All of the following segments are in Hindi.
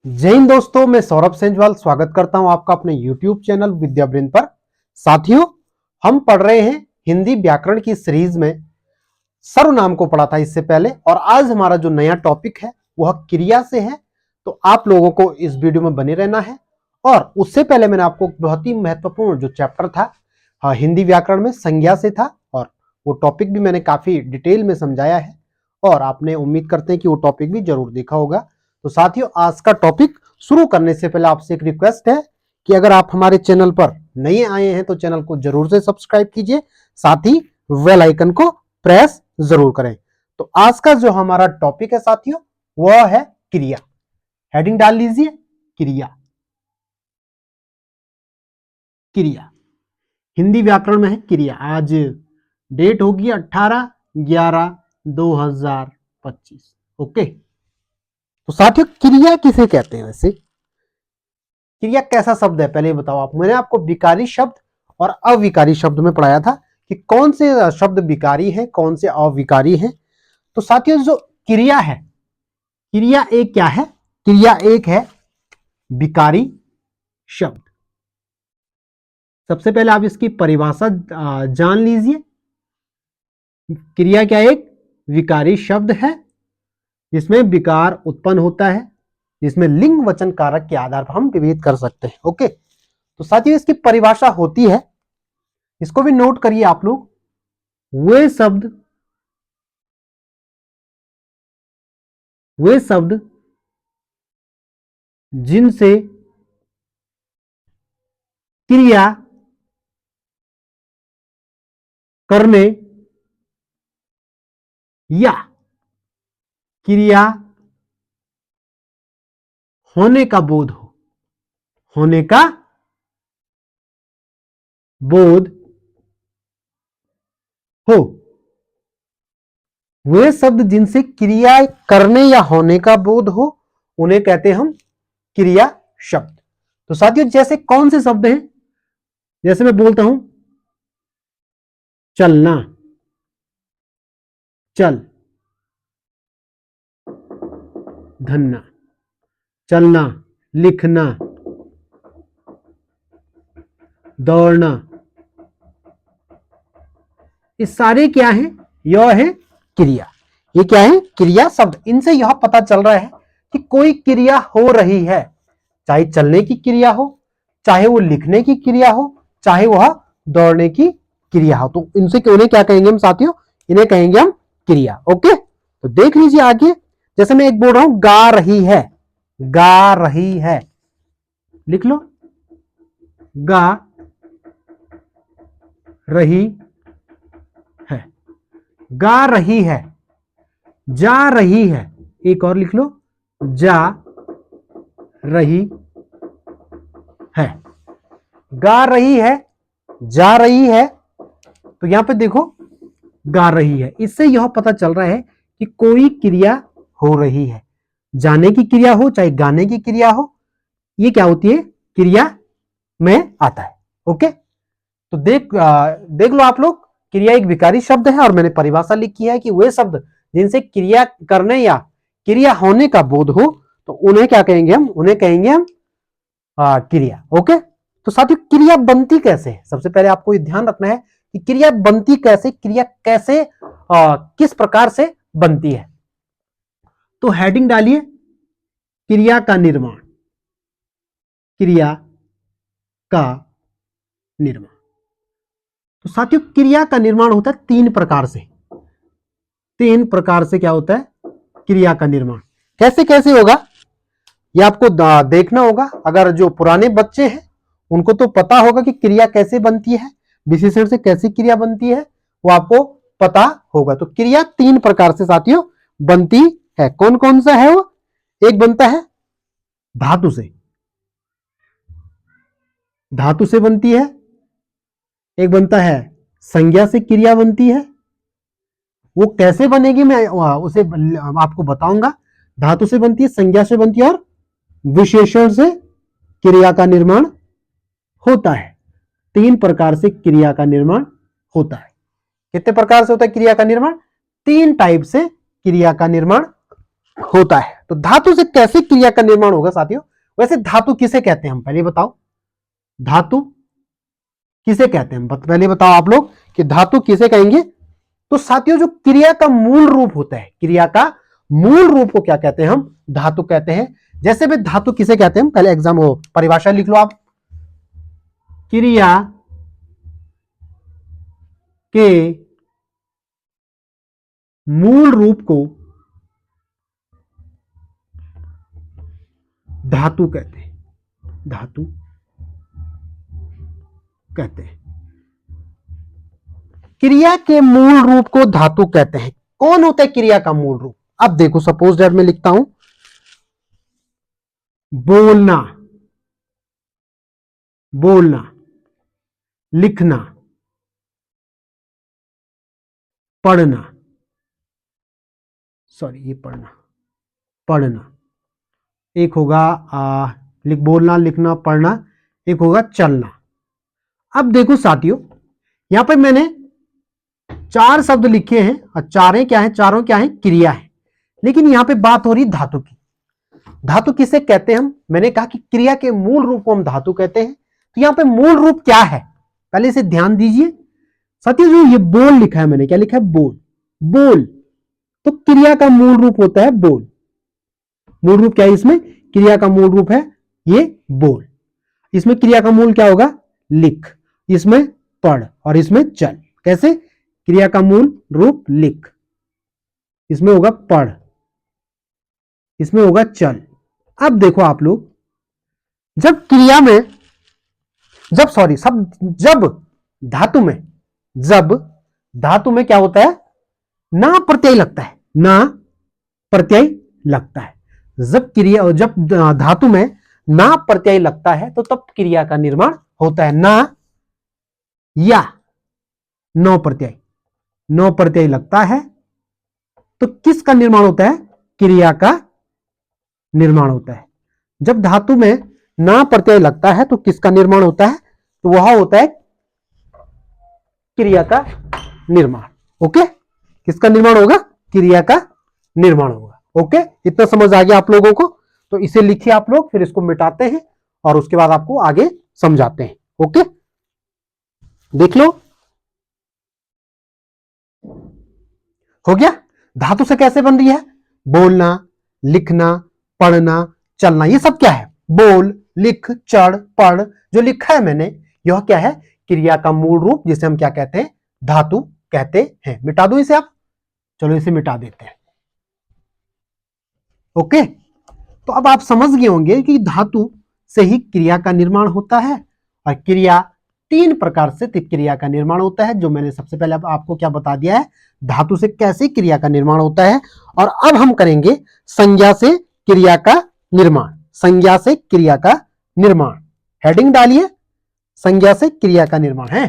जय हिंद दोस्तों, मैं सौरभ सेंजवाल स्वागत करता हूं आपका अपने YouTube चैनल विद्यावृंद पर। साथियों, हम पढ़ रहे हैं हिंदी व्याकरण की सीरीज में। सर्वनाम को पढ़ा था इससे पहले और आज हमारा जो नया टॉपिक है वह क्रिया से है। तो आप लोगों को इस वीडियो में बने रहना है। और उससे पहले मैंने आपको बहुत ही महत्वपूर्ण जो चैप्टर था हिंदी व्याकरण में संज्ञा से था, और वो टॉपिक भी मैंने काफी डिटेल में समझाया है और आपने उम्मीद करते हैं कि वो टॉपिक भी जरूर देखा होगा। तो साथियों, आज का टॉपिक शुरू करने से पहले आपसे एक रिक्वेस्ट है कि अगर आप हमारे चैनल पर नए आए हैं तो चैनल को जरूर से सब्सक्राइब कीजिए, साथ ही बेल आइकन को प्रेस जरूर करें। तो आज का जो हमारा टॉपिक है साथियों वह है क्रिया। हेडिंग डाल लीजिए, क्रिया। क्रिया हिंदी व्याकरण में है क्रिया। आज डेट होगी 18/11/2025। ओके, तो साथियों क्रिया किसे कहते हैं? वैसे क्रिया कैसा शब्द है पहले बताओ आप। मैंने आपको विकारी शब्द और अविकारी शब्द में पढ़ाया था कि कौन से शब्द विकारी हैं, कौन से अविकारी हैं। तो साथियों, जो क्रिया है, क्रिया एक क्या है? क्रिया एक है विकारी शब्द। सबसे पहले आप इसकी परिभाषा जान लीजिए। क्रिया क्या एक विकारी शब्द है जिसमें विकार उत्पन्न होता है, जिसमें लिंग वचन कारक के आधार पर हम विभेद कर सकते हैं। ओके, तो साथियों इसकी परिभाषा होती है, इसको भी नोट करिए आप लोग। वे शब्द जिनसे क्रिया करने या क्रिया होने का बोध हो, होने का बोध हो। वे शब्द जिनसे क्रिया करने या होने का बोध हो उन्हें कहते हैं हम क्रिया शब्द। तो साथियों जैसे कौन से शब्द हैं? जैसे मैं बोलता हूं चलना, चल, धनना, चलना, लिखना, दौड़ना, ये सारे क्या हैं? यह है क्रिया। ये क्या है? क्रिया शब्द। इनसे यह पता चल रहा है कि कोई क्रिया हो रही है, चाहे चलने की क्रिया हो, चाहे वो लिखने की क्रिया हो, चाहे वह दौड़ने की क्रिया हो। तो इनसे उन्हें क्या कहेंगे हम साथियों? इन्हें कहेंगे हम क्रिया। ओके, तो देख लीजिए आगे। जैसे मैं एक बोल रहा हूं गा रही है, गा रही है, लिख लो गा रही है, गा रही है। जा रही है, एक और लिख लो, जा रही है। गा रही है, जा रही है। तो यहां पे देखो गा रही है, इससे यह पता चल रहा है कि कोई क्रिया हो रही है। जाने की क्रिया हो चाहे गाने की क्रिया हो, ये क्या होती है? क्रिया में आता है। ओके, तो देख लो आप लोग, क्रिया एक विकारी शब्द है और मैंने परिभाषा लिखी है कि वे शब्द जिनसे क्रिया करने या क्रिया होने का बोध हो तो उन्हें क्या कहेंगे हम? उन्हें कहेंगे हम क्रिया। ओके, तो साथियों क्रिया बनती कैसे है? सबसे पहले आपको ये ध्यान रखना है कि क्रिया बनती कैसे, क्रिया कैसे किस प्रकार से बनती है। तो हेडिंग डालिए क्रिया का निर्माण। क्रिया का निर्माण। तो साथियों क्रिया का निर्माण होता है तीन प्रकार से। तीन प्रकार से क्या होता है? क्रिया का निर्माण। कैसे कैसे होगा ये आपको देखना होगा। अगर जो पुराने बच्चे हैं उनको तो पता होगा कि क्रिया कैसे बनती है, विशेषण से कैसी क्रिया बनती है वो आपको पता होगा। तो क्रिया तीन प्रकार से साथियों बनती है। कौन कौन सा है वो? एक बनता है धातु से, धातु से बनती है। एक बनता है संज्ञा से क्रिया बनती है। वो कैसे बनेगी मैं उसे आपको बताऊंगा। धातु से बनती है, संज्ञा से बनती है और विशेषण से क्रिया का निर्माण होता है। तीन प्रकार से क्रिया का निर्माण होता है। कितने प्रकार से होता है क्रिया का निर्माण? तीन टाइप से क्रिया का निर्माण होता है। तो धातु से कैसे क्रिया का निर्माण होगा साथियों? वैसे धातु किसे कहते हैं हम पहले बताओ, धातु किसे कहते हैं पहले बताओ आप लोग कि धातु किसे कहेंगे? तो साथियों जो क्रिया का मूल रूप होता है, क्रिया का मूल रूप को क्या कहते हैं हम? धातु कहते हैं। जैसे भी धातु किसे कहते हैं, पहले एग्जाम हो परिभाषा लिख लो आप। क्रिया के मूल रूप को धातु कहते हैं, धातु कहते हैं। क्रिया के मूल रूप को धातु कहते हैं। कौन होता है क्रिया का मूल रूप? अब देखो सपोज दैट मैं लिखता हूं बोलना, बोलना, लिखना, पढ़ना, सॉरी ये पढ़ना, पढ़ना एक होगा, बोलना, लिखना, पढ़ना, एक होगा चलना। अब देखो साथियों यहां पे मैंने 4 शब्द लिखे हैं और चारों क्या है? चारों क्या है? क्रिया है। लेकिन यहां पे बात हो रही धातु की। धातु किसे कहते हैं हम? मैंने कहा कि क्रिया के मूल रूप को हम धातु कहते हैं। तो यहां पे मूल रूप क्या है पहले इसे ध्यान दीजिए साथियों। जो ये बोल लिखा है मैंने, क्या लिखा है? बोल। बोल तो क्रिया का मूल रूप होता है बोल। मूल रूप क्या है इसमें? क्रिया का मूल रूप है ये बोल। इसमें क्रिया का मूल क्या होगा? लिख, इसमें पढ़ और इसमें चल। कैसे? क्रिया का मूल रूप लिख, इसमें होगा पढ़, इसमें होगा चल। अब देखो आप लोग जब क्रिया में, जब धातु में, जब धातु में क्या होता है? ना प्रत्यय लगता है, ना प्रत्यय लगता है। जब धातु में ना प्रत्यय लगता है तो तब क्रिया का निर्माण होता है। ना या नौ प्रत्यय, नौ प्रत्यय लगता है तो किसका निर्माण होता है? क्रिया का निर्माण होता है। जब धातु में ना प्रत्यय लगता है तो किसका निर्माण होता है? तो वह होता है क्रिया का निर्माण। ओके, किसका निर्माण होगा? क्रिया का निर्माण होगा। ओके, इतना समझ आ गया आप लोगों को? तो इसे लिखिए आप लोग, फिर इसको मिटाते हैं और उसके बाद आपको आगे समझाते हैं। ओके, देख लो हो गया। धातु से कैसे बन रही है? बोलना, लिखना, पढ़ना, चलना, ये सब क्या है? बोल, लिख, चढ़, पढ़। जो लिखा है मैंने यह क्या है? क्रिया का मूल रूप, जिसे हम क्या कहते हैं? धातु कहते हैं। मिटा दो इसे आप, चलो इसे मिटा देते हैं। ओके, तो अब आप समझ गए होंगे कि धातु से ही क्रिया का निर्माण होता है और क्रिया 3 प्रकार से क्रिया का निर्माण होता है, जो मैंने सबसे पहले आपको क्या बता दिया है, धातु से कैसे क्रिया का निर्माण होता है। और अब हम करेंगे संज्ञा से क्रिया का निर्माण। संज्ञा से क्रिया का निर्माण, हेडिंग डालिए, संज्ञा से क्रिया का निर्माण है।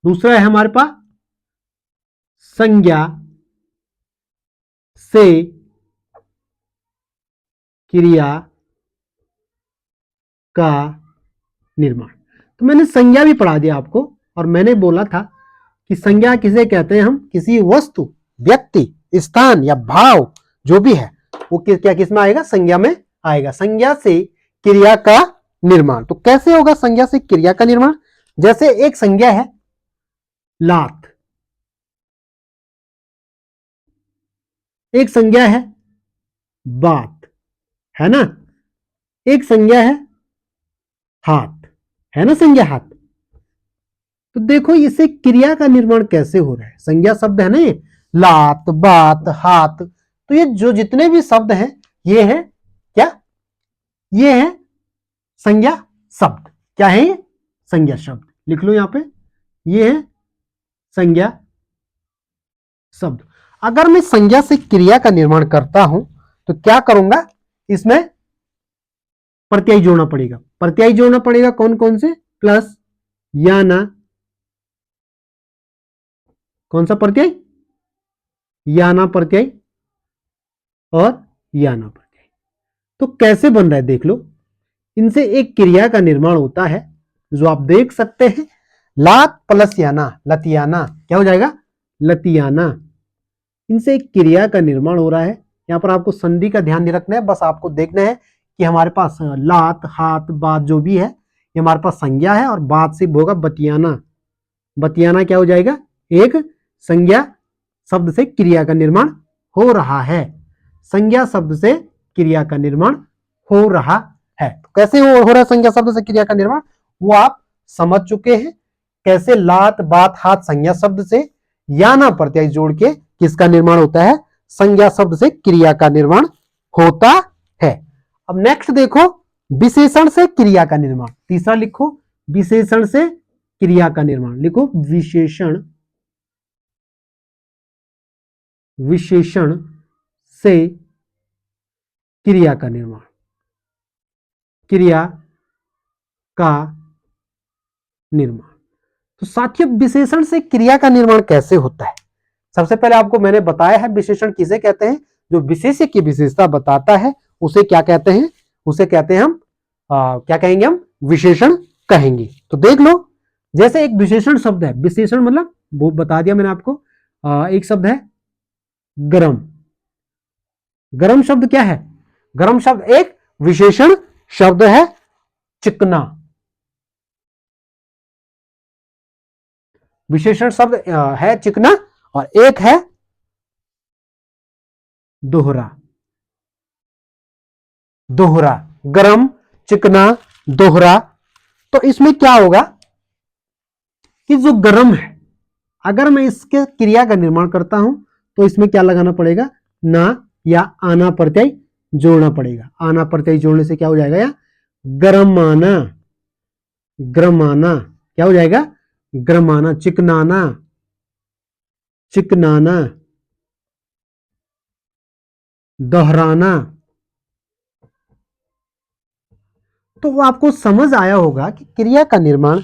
दूसरा है हमारे पास संज्ञा से क्रिया का निर्माण। तो मैंने संज्ञा भी पढ़ा दिया आपको और मैंने बोला था कि संज्ञा किसे कहते हैं हम? किसी वस्तु, व्यक्ति, स्थान या भाव जो भी है वो क्या किस में आएगा? संज्ञा में आएगा। संज्ञा से क्रिया का निर्माण। तो कैसे होगा संज्ञा से क्रिया का निर्माण? जैसे एक संज्ञा है लात, एक संज्ञा है बात, है ना, एक संज्ञा है हाथ, है ना, संज्ञा हाथ। तो देखो इसे क्रिया का निर्माण कैसे हो रहा है? संज्ञा शब्द है ना ये, लात, बात, हाथ। तो ये जो जितने भी शब्द हैं ये है क्या? ये है संज्ञा शब्द। क्या है ये? संज्ञा शब्द। लिख लो यहां पे, ये है संज्ञा शब्द। अगर मैं संज्ञा से क्रिया का निर्माण करता हूं तो क्या करूंगा? इसमें प्रत्यय जोड़ना पड़ेगा। प्रत्यय जोड़ना पड़ेगा कौन कौन से? प्लस, या, ना। कौन सा प्रत्यय? या, ना प्रत्यय और या, ना प्रत्यय। तो कैसे बन रहा है देख लो। इनसे एक क्रिया का निर्माण होता है जो आप देख सकते हैं। लात प्लस याना, लतियाना, क्या हो जाएगा? लतियाना। इनसे एक क्रिया का निर्माण हो रहा है यहाँ पर आपको संधि का ध्यान नहीं रखना है, बस आपको देखना है कि हमारे पास लात, हाथ, बात जो भी है ये हमारे पास संज्ञा है, और बात से होगा बतियाना। बतियाना क्या हो जाएगा? एक संज्ञा शब्द से क्रिया का निर्माण हो रहा है। संज्ञा शब्द से क्रिया का निर्माण हो रहा है। तो कैसे हो रहा है संज्ञा शब्द से क्रिया का निर्माण, वो आप समझ चुके हैं। कैसे लात, बात, हाथ संज्ञा शब्द से या ना प्रत्यय जोड़ के किसका निर्माण होता है? संज्ञा शब्द से क्रिया का निर्माण होता है। अब नेक्स्ट देखो, विशेषण से क्रिया का निर्माण। तीसरा लिखो, विशेषण से क्रिया का निर्माण। लिखो विशेषण, विशेषण से क्रिया का निर्माण। क्रिया का निर्माण। तो साथियों, विशेषण से क्रिया का निर्माण कैसे होता है? सबसे पहले आपको मैंने बताया है विशेषण किसे कहते हैं। जो विशेष्य की विशेषता बताता है उसे क्या कहते हैं? उसे कहते हैं हम क्या कहेंगे? हम विशेषण कहेंगे। तो देख लो, जैसे एक विशेषण शब्द है, विशेषण मतलब वो बता दिया मैंने आपको। एक शब्द है गरम। गरम शब्द क्या है? गरम शब्द एक विशेषण शब्द है। चिकना विशेषण शब्द है चिकना, और एक है दोहरा। दोहरा, गरम, चिकना, दोहरा। तो इसमें क्या होगा कि जो गरम है, अगर मैं इसके क्रिया का निर्माण करता हूं तो इसमें क्या लगाना पड़ेगा? ना या आना प्रत्यय जोड़ना पड़ेगा। आना प्रत्यय जोड़ने से क्या हो जाएगा? या गरमाना। गरमाना क्या हो जाएगा? गरमाना। चिकनाना, चिकनाना। दोहराना। तो वो आपको समझ आया होगा कि क्रिया का निर्माण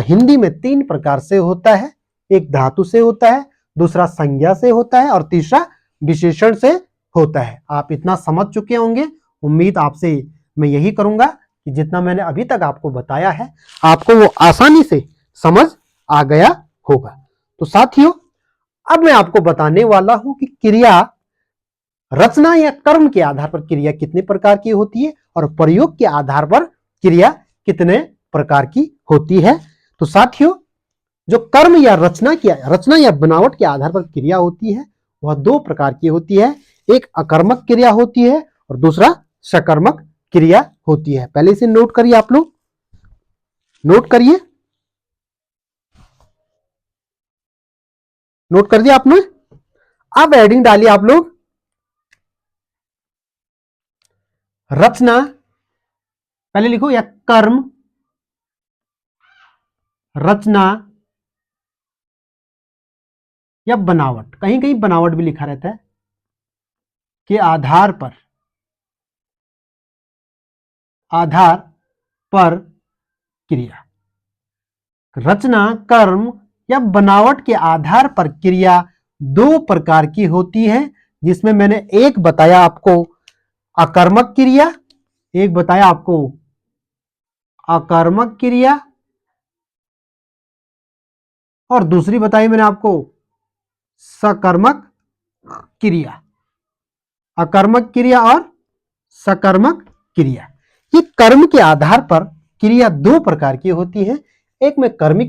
हिंदी में 3 प्रकार से होता है। एक धातु से होता है, दूसरा संज्ञा से होता है, और तीसरा विशेषण से होता है। आप इतना समझ चुके होंगे। उम्मीद आपसे मैं यही करूंगा कि जितना मैंने अभी तक आपको बताया है आपको वो आसानी से समझ आ गया होगा। तो साथियों, अब मैं आपको बताने वाला हूं कि क्रिया रचना या कर्म के आधार पर क्रिया कितने प्रकार की होती है, और प्रयोग के आधार पर क्रिया कितने प्रकार की होती है। तो साथियों, जो कर्म या रचना या बनावट के आधार पर क्रिया होती है वह 2 प्रकार की होती है। एक अकर्मक क्रिया होती है और दूसरा सकर्मक क्रिया होती है। पहले इसे नोट करिए, आप लोग नोट करिए। नोट कर दिया आपने? अब एडिंग डालिए आप लोग। रचना पहले लिखो, या कर्म, रचना या बनावट। कहीं कहीं बनावट भी लिखा रहता है। के आधार पर, आधार पर क्रिया। रचना, कर्म या बनावट के आधार पर क्रिया 2 प्रकार की होती है, जिसमें मैंने एक बताया आपको अकर्मक क्रिया, एक बताया आपको अकर्मक क्रिया, और दूसरी बताई मैंने आपको सकर्मक क्रिया। अकर्मक क्रिया और सकर्मक क्रिया। ये कर्म के आधार पर क्रिया 2 प्रकार की होती है। एक में कर्म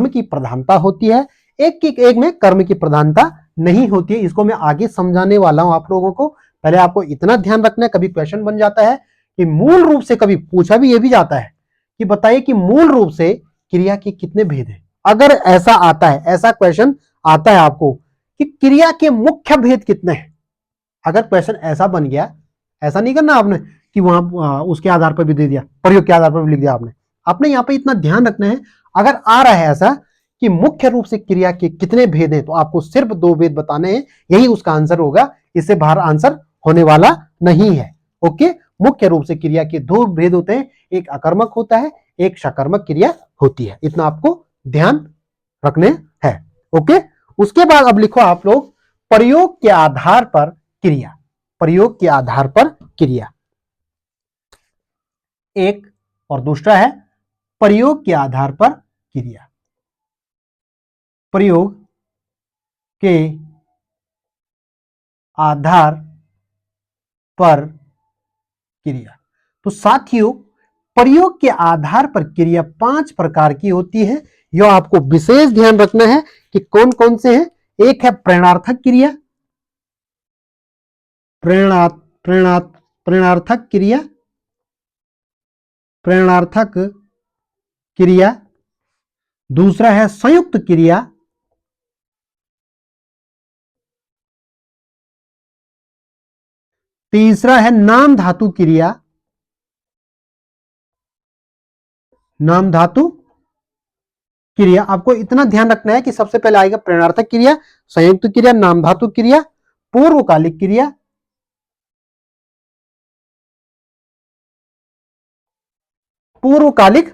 की प्रधानता होती है, एक में कर्म की प्रधानता नहीं होती है। इसको मैं आगे समझाने वाला हूं आप लोगों को। पहले आपको इतना ध्यान रखना है, कभी क्वेश्चन बन जाता है कि मूल रूप से, कभी पूछा भी ये भी जाता है कि बताइए कि मूल रूप से क्रिया के कितने भेद हैं। अगर ऐसा आता है, ऐसा क्वेश्चन आता है आपको कि क्रिया के मुख्य भेद कितने हैं, अगर क्वेश्चन ऐसा बन गया, ऐसा नहीं करना आपने कि वहां उसके आधार पर भी दे दिया, प्रयोग के आधार पर भी लिख दिया आपने। आपने यहाँ पे इतना ध्यान रखना है, अगर आ रहा है ऐसा कि मुख्य रूप से क्रिया के कितने भेद हैं, तो आपको सिर्फ 2 भेद बताने हैं, यही उसका आंसर होगा। इससे बाहर आंसर होने वाला नहीं है। ओके, मुख्य रूप से क्रिया के 2 भेद होते हैं, एक अकर्मक होता है, एक सकर्मक क्रिया होती है। इतना आपको ध्यान रखने हैं। ओके, उसके बाद अब लिखो आप लोग प्रयोग के आधार पर क्रिया। प्रयोग के आधार पर क्रिया एक, और दूसरा है प्रयोग के आधार पर क्रिया। प्रयोग के आधार पर क्रिया। तो साथियों, प्रयोग के आधार पर क्रिया 5 प्रकार की होती है। यह आपको विशेष ध्यान रखना है कि कौन कौन से हैं। एक है प्रेरणार्थक क्रिया, प्रेरणार्थक क्रिया, प्रेरणार्थक क्रिया। दूसरा है संयुक्त क्रिया, तीसरा है नाम धातु क्रिया, नाम धातु क्रिया। आपको इतना ध्यान रखना है कि सबसे पहले आएगा प्रेरणार्थक क्रिया, संयुक्त क्रिया, नाम धातु क्रिया, पूर्वकालिक क्रिया, पूर्वकालिक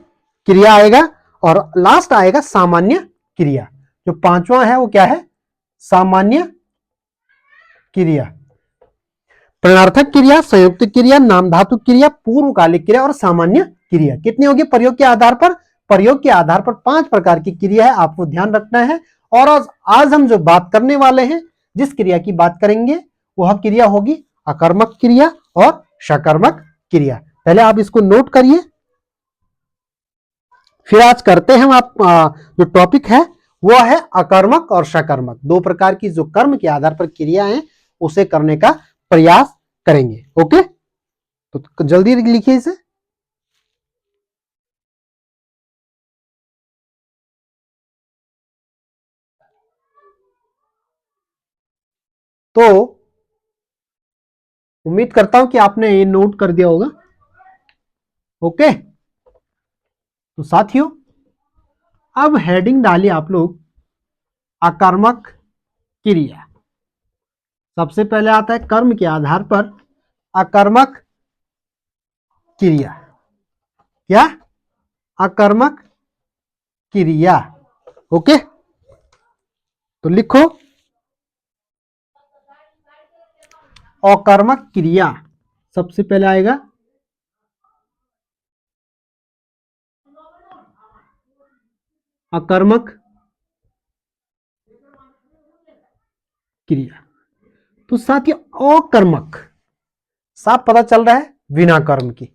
क्रिया आएगा, और लास्ट आएगा सामान्य क्रिया। जो पांचवा है वो क्या है? सामान्य क्रिया। प्रेरणार्थक क्रिया, संयुक्त क्रिया, नाम धातु क्रिया, पूर्वकालिक क्रिया और सामान्य क्रिया। कितनी होगी प्रयोग के आधार पर? प्रयोग के आधार पर 5 प्रकार की क्रिया है, आपको ध्यान रखना है। और आज हम जो बात करने वाले हैं, जिस क्रिया की बात करेंगे, वह क्रिया होगी अकर्मक क्रिया और सकर्मक क्रिया। पहले आप इसको नोट करिए, फिर आज करते हैं हम। आप जो टॉपिक है वह है अकर्मक और सकर्मक। 2 प्रकार की जो कर्म के आधार पर क्रिया है, उसे करने का प्रयास करेंगे। ओके, तो जल्दी लिखिए इसे। तो उम्मीद करता हूं कि आपने ये नोट कर दिया होगा। ओके, तो साथियों, अब हेडिंग डालिए आप लोग अकर्मक क्रिया। सबसे पहले आता है कर्म के आधार पर अकर्मक क्रिया। क्या? अकर्मक क्रिया। ओके, तो लिखो अकर्मक क्रिया। सबसे पहले आएगा अकर्मक क्रिया। तो साथियों, अकर्मक साफ पता चल रहा है बिना कर्म की।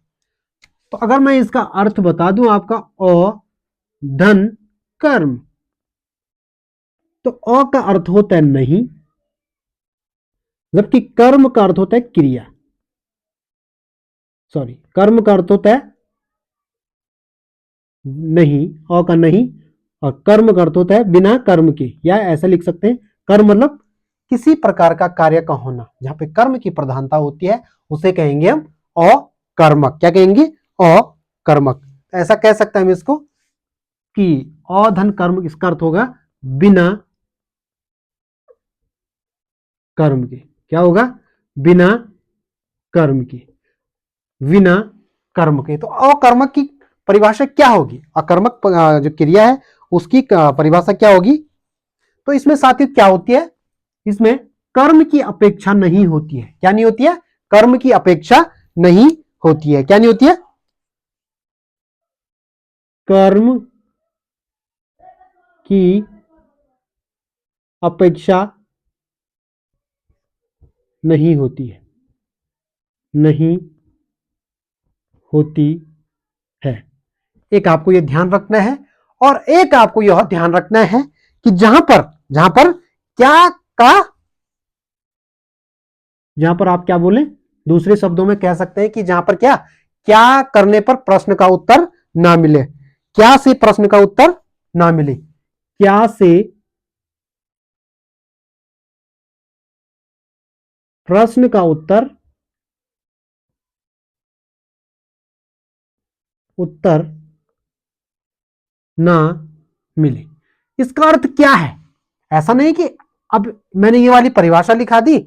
तो अगर मैं इसका अर्थ बता दूं आपका, अ धन कर्म, तो अ का अर्थ होता है नहीं, जबकि कर्म का अर्थ होता है क्रिया। सॉरी, कर्म का अर्थ होता है नहीं, अ का नहीं, और कर्म का अर्थ होता है बिना कर्म के, या ऐसा लिख सकते हैं कर्म मतलब किसी प्रकार का कार्य का होना। जहां पे कर्म की प्रधानता होती है उसे कहेंगे हम अकर्मक। क्या कहेंगे? अकर्मक। ऐसा कह सकते हैं हम इसको कि अधन कर्म, इसका अर्थ होगा बिना कर्म के। क्या होगा? बिना कर्म के, बिना कर्म के। तो अकर्मक की परिभाषा क्या होगी? अकर्मक जो क्रिया है उसकी परिभाषा क्या होगी? तो इसमें साथियों क्या होती है? इसमें कर्म की अपेक्षा नहीं होती है। क्या नहीं होती है? कर्म की अपेक्षा नहीं होती है। क्या नहीं होती है? कर्म की अपेक्षा नहीं होती है, नहीं होती है। एक आपको यह ध्यान रखना है, और एक आपको यह ध्यान रखना है कि जहां पर क्या का, जहां पर आप क्या बोले, दूसरे शब्दों में कह सकते हैं कि जहां पर क्या क्या करने पर प्रश्न का उत्तर ना मिले, क्या से प्रश्न का उत्तर ना मिले, क्या से प्रश्न का उत्तर ना मिले। इसका अर्थ क्या है? ऐसा नहीं कि अब मैंने ये वाली परिभाषा लिखा दी,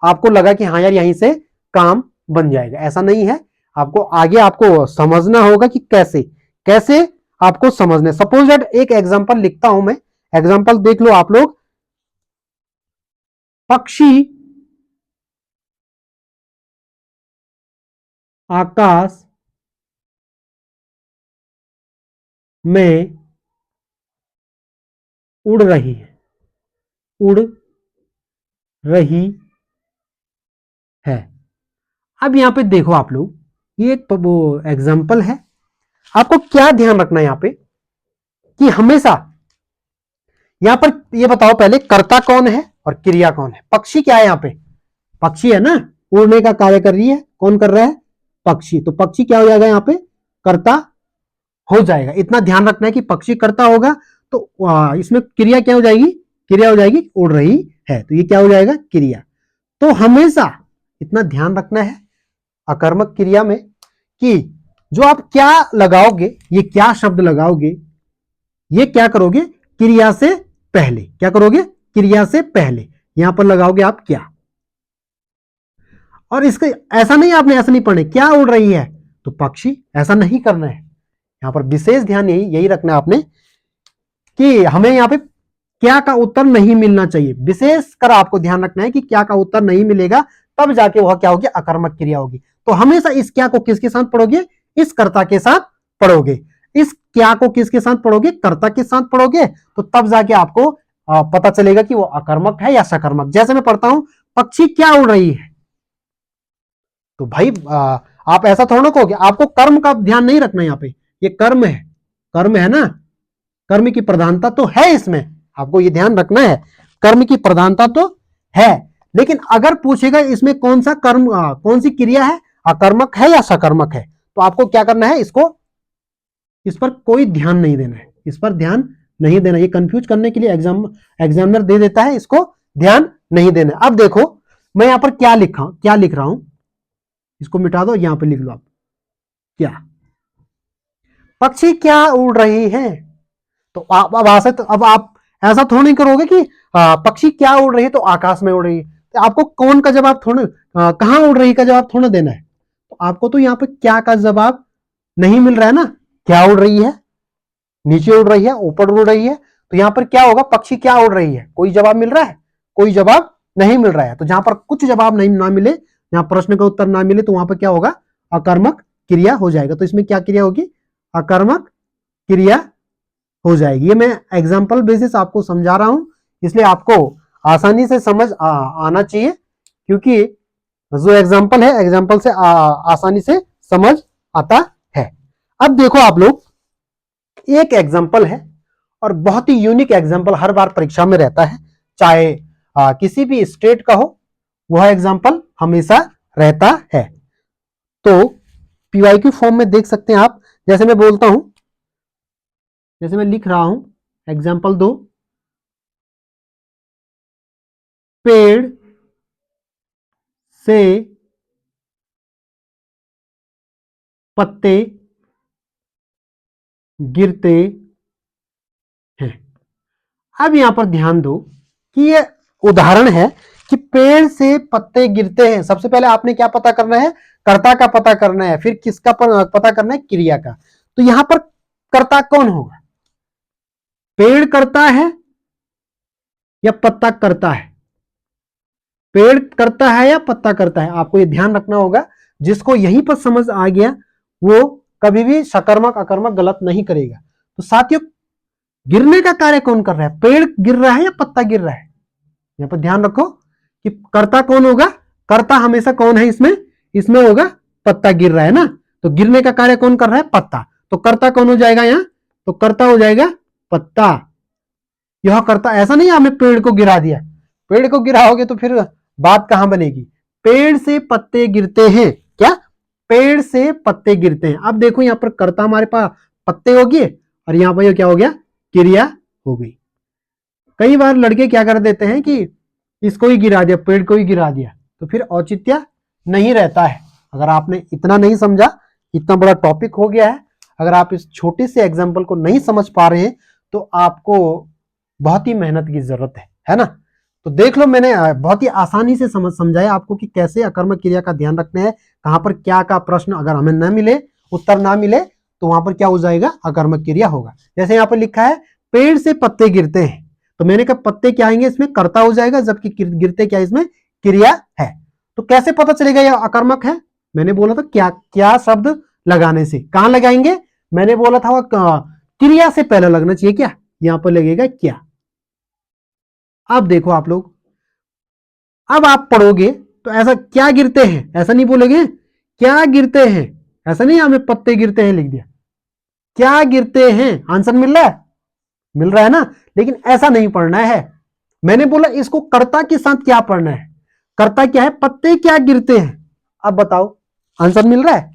आपको लगा कि हाँ यार यहीं से काम बन जाएगा। ऐसा नहीं है, आपको आगे आपको समझना होगा कि कैसे कैसे आपको समझने। सपोज दैट एक एग्जांपल लिखता हूं मैं, एग्जांपल देख लो आप लोग। पक्षी आकाश में उड़ रही है, उड़ रही है। अब यहां पे देखो आप लोग, ये एक वो एग्जाम्पल है। आपको क्या ध्यान रखना है यहां पे कि हमेशा यहां पर ये बताओ पहले कर्ता कौन है और क्रिया कौन है। पक्षी क्या है यहां पे, पक्षी है ना, उड़ने का कार्य कर रही है, कौन कर रहा है, पक्षी। तो पक्षी क्या हो जाएगा यहां पे, कर्ता हो जाएगा। इतना ध्यान रखना है कि पक्षी कर्ता होगा तो इसमें क्रिया क्या हो जाएगी, क्रिया हो जाएगी उड़ रही है, तो ये क्या हो जाएगा, क्रिया। तो हमेशा इतना ध्यान रखना है अकर्मक क्रिया में कि जो आप क्या लगाओगे, ये क्या शब्द लगाओगे, ये क्या करोगे, क्रिया से पहले। क्या करोगे, क्रिया से पहले यहां पर लगाओगे आप क्या। और इसके ऐसा नहीं, आपने ऐसा नहीं पढ़े क्या उड़ रही है तो पक्षी, ऐसा नहीं करना है। यहां पर विशेष ध्यान यही रखना है आपने कि हमें यहां पे क्या का उत्तर नहीं मिलना चाहिए। विशेष कर आपको ध्यान रखना है कि क्या का उत्तर नहीं मिलेगा तब जाके वह क्या होगी, अकर्मक क्रिया होगी। तो हमेशा इस क्या को किसके साथ पढ़ोगे, इस कर्ता के साथ पढ़ोगे। इस क्या को किसके साथ पढ़ोगे, कर्ता के साथ पढ़ोगे, तो तब जाके आपको पता चलेगा कि वो अकर्मक है या सकर्मक। जैसे मैं पढ़ता हूं, पक्षी क्या उड़ रही है, तो भाई आप ऐसा थोड़ा ना कहोगे। आपको कर्म का ध्यान नहीं रखना यहां पे, ये कर्म है, कर्म है ना, कर्म की प्रधानता तो है इसमें, आपको ये ध्यान रखना है, कर्म की प्रधानता तो है। लेकिन अगर पूछेगा इसमें कौन सा कर्म, कौन सी क्रिया है, अकर्मक है या सकर्मक है, तो आपको क्या करना है, इसको, इस पर कोई ध्यान नहीं देना है, इस पर ध्यान नहीं देना। ये कंफ्यूज करने के लिए एग्जामिनर दे देता है, इसको ध्यान नहीं देना। अब देखो मैं यहां पर क्या लिख रहा हूं, इसको मिटा दो, यहां पर लिख लो आप क्या, पक्षी क्या उड़ रही है। तो अब आप ऐसा थोड़ा नहीं करोगे कि पक्षी क्या उड़ रही है तो आकाश में उड़ रही है। तो आपको कौन का जवाब थोड़ा, कहां उड़ रही का जवाब थोड़ा देना है। तो आपको तो यहां पे क्या का जवाब नहीं मिल रहा है ना, क्या उड़ रही है, नीचे उड़ रही है, ऊपर उड़ रही है, तो यहां पर क्या होगा, पक्षी क्या उड़ रही है, कोई जवाब मिल रहा है, कोई जवाब नहीं मिल रहा है। तो जहां पर कुछ जवाब नहीं ना मिले, जहां प्रश्न का उत्तर ना मिले, तो वहां पर क्या होगा, अकर्मक क्रिया हो जाएगा। तो इसमें क्या क्रिया होगी, अकर्मक क्रिया हो जाएगी। ये मैं एग्जाम्पल बेसिस आपको समझा रहा हूं, इसलिए आपको आसानी से समझ आना चाहिए, क्योंकि जो एग्जाम्पल है, एग्जाम्पल से आसानी से समझ आता है। अब देखो आप लोग, एक एग्जाम्पल है और बहुत ही यूनिक एग्जाम्पल हर बार परीक्षा में रहता है, चाहे किसी भी स्टेट का हो, वह एग्जाम्पल हमेशा रहता है। तो पीवाईक्यू फॉर्म में देख सकते हैं आप, जैसे मैं बोलता हूं, जैसे मैं लिख रहा हूं, एग्जाम्पल 2, पेड़ से पत्ते गिरते हैं। अब यहां पर ध्यान दो कि ये उदाहरण है कि पेड़ से पत्ते गिरते हैं। सबसे पहले आपने क्या पता करना है, कर्ता का पता करना है, फिर किसका पता करना है, क्रिया का। तो यहां पर कर्ता कौन होगा, पेड़ करता है या पत्ता करता है, पेड़ करता है या पत्ता करता है, आपको ये ध्यान रखना होगा। जिसको यहीं पर समझ आ गया वो कभी भी सकर्मक अकर्मक गलत नहीं करेगा। तो साथियों, गिरने का कार्य कौन कर रहा है, पेड़ गिर रहा है या पत्ता गिर रहा है, यहां पर ध्यान रखो कि कर्ता कौन होगा, कर्ता हमेशा कौन है इसमें, इसमें होगा पत्ता गिर रहा है ना, तो गिरने का कार्य कौन कर रहा है, पत्ता। तो कर्ता कौन हो जाएगा यहां, तो कर्ता हो जाएगा पत्ता। यह कर्ता, ऐसा नहीं आपने पेड़ को गिरा दिया, पेड़ को गिराओगे तो फिर बात कहां बनेगी। पेड़ से पत्ते गिरते हैं, क्या, पेड़ से पत्ते गिरते हैं। अब देखो यहां पर कर्ता हमारे पास पत्ते हो गए और यहां पर क्या हो गया, क्रिया हो गई। कई बार लड़के क्या कर देते हैं कि इसको ही गिरा दिया, पेड़ को ही गिरा दिया, तो फिर औचित्य नहीं रहता है। अगर आपने इतना नहीं समझा, इतना बड़ा टॉपिक हो गया है, अगर आप इस छोटे से एग्जाम्पल को नहीं समझ पा रहे हैं तो आपको बहुत ही मेहनत की जरूरत है ना। तो देख लो, मैंने बहुत ही आसानी से समझाया आपको कि कैसे अकर्मक क्रिया का ध्यान रखना है, कहां पर क्या का प्रश्न अगर हमें न मिले, उत्तर ना मिले, तो वहां पर क्या हो जाएगा, अकर्मक क्रिया होगा। जैसे यहाँ पर लिखा है पेड़ से पत्ते गिरते हैं, तो मैंने कहा पत्ते क्या आएंगे, इसमें कर्ता हो जाएगा, जबकि गिरते क्या इसमें क्रिया है। तो कैसे पता चलेगा यह अकर्मक है, मैंने बोला था क्या क्या शब्द लगाने से। कहां लगाएंगे, मैंने बोला था वह क्रिया से पहले लगना चाहिए, क्या, यहां पर लगेगा क्या। अब देखो आप लोग, अब आप पढ़ोगे तो ऐसा क्या गिरते हैं, ऐसा नहीं बोलेंगे क्या गिरते हैं, ऐसा नहीं हमें पत्ते गिरते हैं लिख दिया, क्या गिरते हैं। आंसर मिल रहा है, मिल रहा है ना। लेकिन ऐसा नहीं पढ़ना है, मैंने बोला इसको कर्ता के साथ क्या पढ़ना है। कर्ता क्या है, पत्ते क्या गिरते हैं। अब बताओ आंसर मिल रहा है,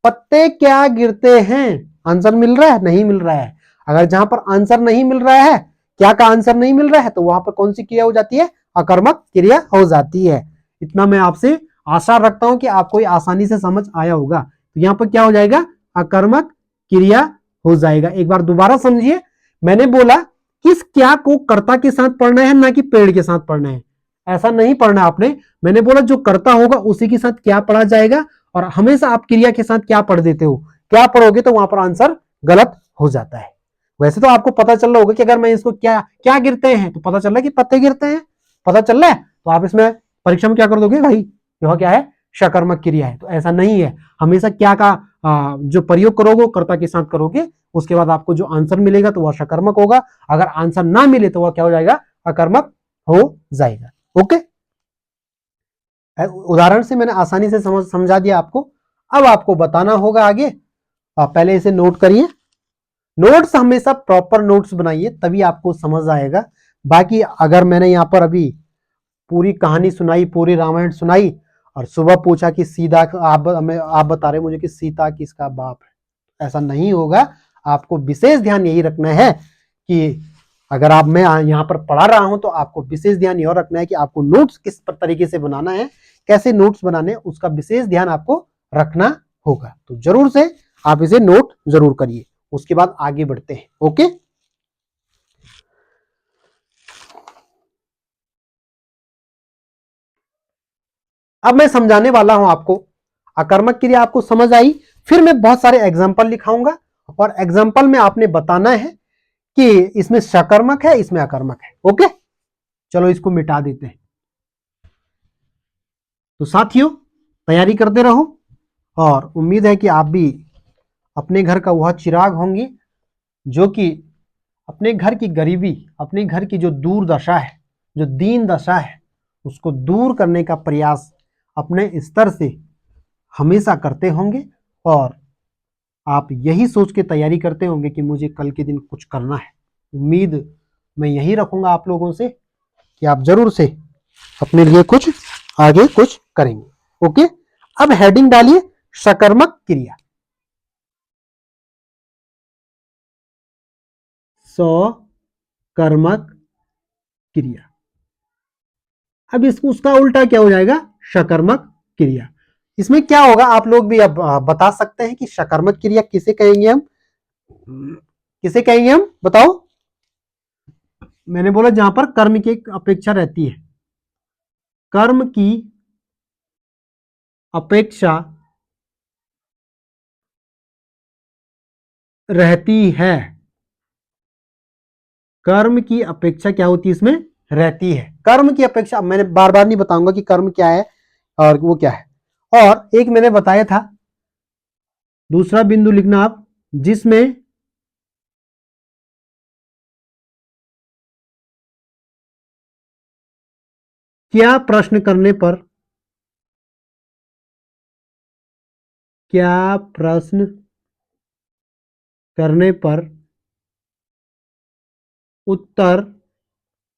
पत्ते क्या गिरते हैं, आंसर मिल रहा है, नहीं मिल रहा है। अगर जहां पर आंसर नहीं मिल रहा है, क्या का आंसर नहीं मिल रहा है, तो वहां पर कौन सी क्रिया हो जाती है, अकर्मक क्रिया हो जाती है। इतना मैं आपसे आशा रखता हूं कि आपको आसानी से समझ आया होगा। तो यहां पर क्या हो जाएगा, अकर्मक क्रिया हो जाएगा। एक बार दोबारा समझिए, मैंने बोला किस क्या को कर्ता के साथ पढ़ना है, ना कि पेड़ के साथ पढ़ना है। ऐसा नहीं पढ़ना आपने, मैंने बोला जो कर्ता होगा उसी के साथ क्या पढ़ा जाएगा, और हमेशा आप क्रिया के साथ क्या पढ़ देते हो, क्या पढ़ोगे तो वहां पर आंसर गलत हो जाता है। वैसे तो आपको पता चल रहा होगा कि अगर मैं इसको क्या क्या गिरते हैं, तो पता चल रहा है कि पत्ते गिरते हैं, पता चल रहा है। तो आप इसमें परीक्षा में क्या कर दोगे, भाई यह क्या है, सकर्मक क्रिया है। तो ऐसा नहीं है, हमेशा क्या का जो प्रयोग करोगे कर्ता के साथ करोगे, उसके बाद आपको जो आंसर मिलेगा तो वह सकर्मक होगा। अगर आंसर ना मिले तो वह क्या हो जाएगा, अकर्मक हो जाएगा। ओके, उदाहरण से मैंने आसानी से समझा दिया आपको। अब आपको बताना होगा आगे, आप पहले इसे नोट करिए। नोट्स हमेशा प्रॉपर नोट्स बनाइए, तभी आपको समझ आएगा। बाकी अगर मैंने यहां पर अभी पूरी कहानी सुनाई, पूरी रामायण सुनाई, और सुबह पूछा कि सीता, आप बता रहे मुझे कि सीता किसका बाप है, ऐसा नहीं होगा। आपको विशेष ध्यान यही रखना है कि अगर आप मैं यहाँ पर पढ़ा रहा हूं तो आपको विशेष ध्यान यह रखना है कि आपको नोट्स किस तरीके से बनाना है, कैसे नोट्स बनाने, उसका विशेष ध्यान आपको रखना होगा। तो जरूर से आप इसे नोट जरूर करिए, उसके बाद आगे बढ़ते हैं। ओके, अब मैं समझाने वाला हूं आपको, अकर्मक क्रिया आपको समझ आई। फिर मैं बहुत सारे एग्जाम्पल लिखाऊंगा, और एग्जाम्पल में आपने बताना है कि इसमें सकर्मक है, इसमें अकर्मक है। ओके, चलो इसको मिटा देते हैं। तो साथियों तैयारी करते रहो, और उम्मीद है कि आप भी अपने घर का वह चिराग होंगे जो कि अपने घर की गरीबी, अपने घर की जो दुर्दशा है, जो दीन दशा है, उसको दूर करने का प्रयास अपने स्तर से हमेशा करते होंगे। और आप यही सोच के तैयारी करते होंगे कि मुझे कल के दिन कुछ करना है। उम्मीद मैं यही रखूंगा आप लोगों से कि आप जरूर से अपने लिए कुछ आगे कुछ करेंगे। ओके, अब हेडिंग डालिए सकर्मक क्रिया। सकर्मक क्रिया। अब इसको उसका उल्टा क्या हो जाएगा, सकर्मक क्रिया। इसमें क्या होगा, आप लोग भी अब बता सकते हैं कि सकर्मक क्रिया किसे कहेंगे हम, किसे कहेंगे हम बताओ। मैंने बोला जहां पर कर्म की अपेक्षा रहती है, कर्म की अपेक्षा रहती है, कर्म की अपेक्षा क्या होती है इसमें, रहती है। कर्म की अपेक्षा मैंने बार बार नहीं बताऊंगा कि कर्म क्या है और वो क्या है। और एक मैंने बताया था, दूसरा बिंदु लिखना आप, जिसमें क्या प्रश्न करने पर, क्या प्रश्न करने पर उत्तर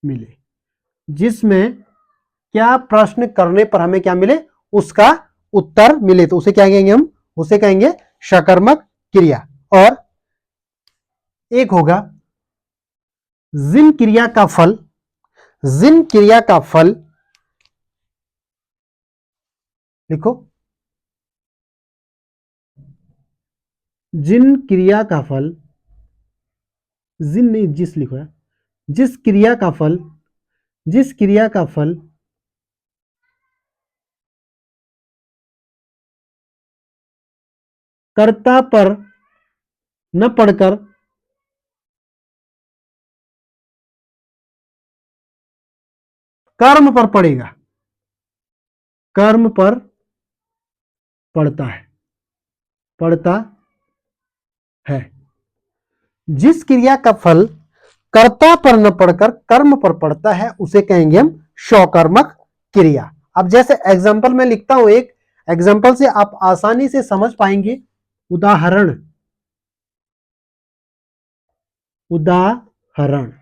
मिले, जिसमें क्या प्रश्न करने पर हमें क्या मिले, उसका उत्तर मिले, तो उसे क्या कहेंगे हम, उसे कहेंगे सकर्मक क्रिया। और एक होगा जिन क्रिया का फल, जिन क्रिया का फल लिखो, जिन क्रिया का फल, जिन नहीं जिस लिखो है, जिस क्रिया का फल, जिस क्रिया का फल कर्ता पर न पड़कर कर्म पर पड़ेगा, कर्म पर पड़ता है, पड़ता है। जिस क्रिया का फल कर्ता पर न पड़कर कर्म पर पड़ता है उसे कहेंगे हम सकर्मक क्रिया। अब जैसे एग्जाम्पल मैं लिखता हूं, एक एग्जाम्पल से आप आसानी से समझ पाएंगे। उदाहरण, उदाहरण,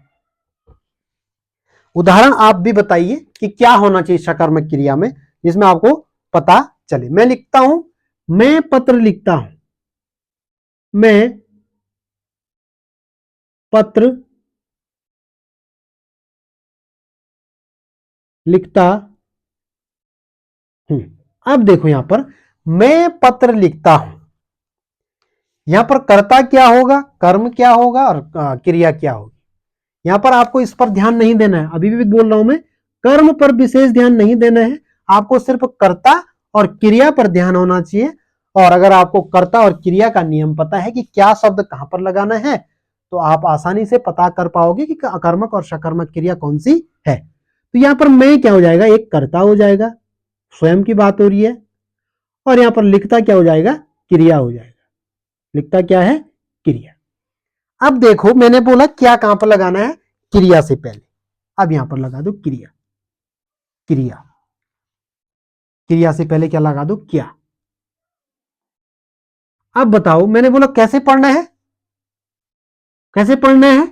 उदाहरण आप भी बताइए कि क्या होना चाहिए सकर्मक क्रिया में जिसमें आपको पता चले। मैं लिखता हूं, मैं पत्र लिखता हूं, मैं पत्र लिखता हूं। अब देखो यहां पर मैं पत्र लिखता हूं, यहां पर कर्ता क्या होगा, कर्म क्या होगा और क्रिया क्या होगी। यहां पर आपको इस पर ध्यान नहीं देना है, अभी भी बोल रहा हूं मैं, कर्म पर विशेष ध्यान नहीं देना है, आपको सिर्फ कर्ता और क्रिया पर ध्यान होना चाहिए। और अगर आपको कर्ता और क्रिया का नियम पता है कि क्या शब्द कहां पर लगाना है, तो आप आसानी से पता कर पाओगे कि अकर्मक और सकर्मक क्रिया कौन सी है। तो यहां पर मैं क्या हो जाएगा, एक कर्ता हो जाएगा, स्वयं की बात हो रही है, और यहां पर लिखता क्या हो जाएगा, क्रिया हो जाएगा। लिखता क्या है, क्रिया। अब देखो मैंने बोला क्या कहां पर लगाना है, क्रिया से पहले। अब यहां पर लगा दो क्रिया, क्रिया, क्रिया से पहले क्या लगा दो, क्या। अब बताओ मैंने बोला कैसे पढ़ना है, कैसे पढ़ना है,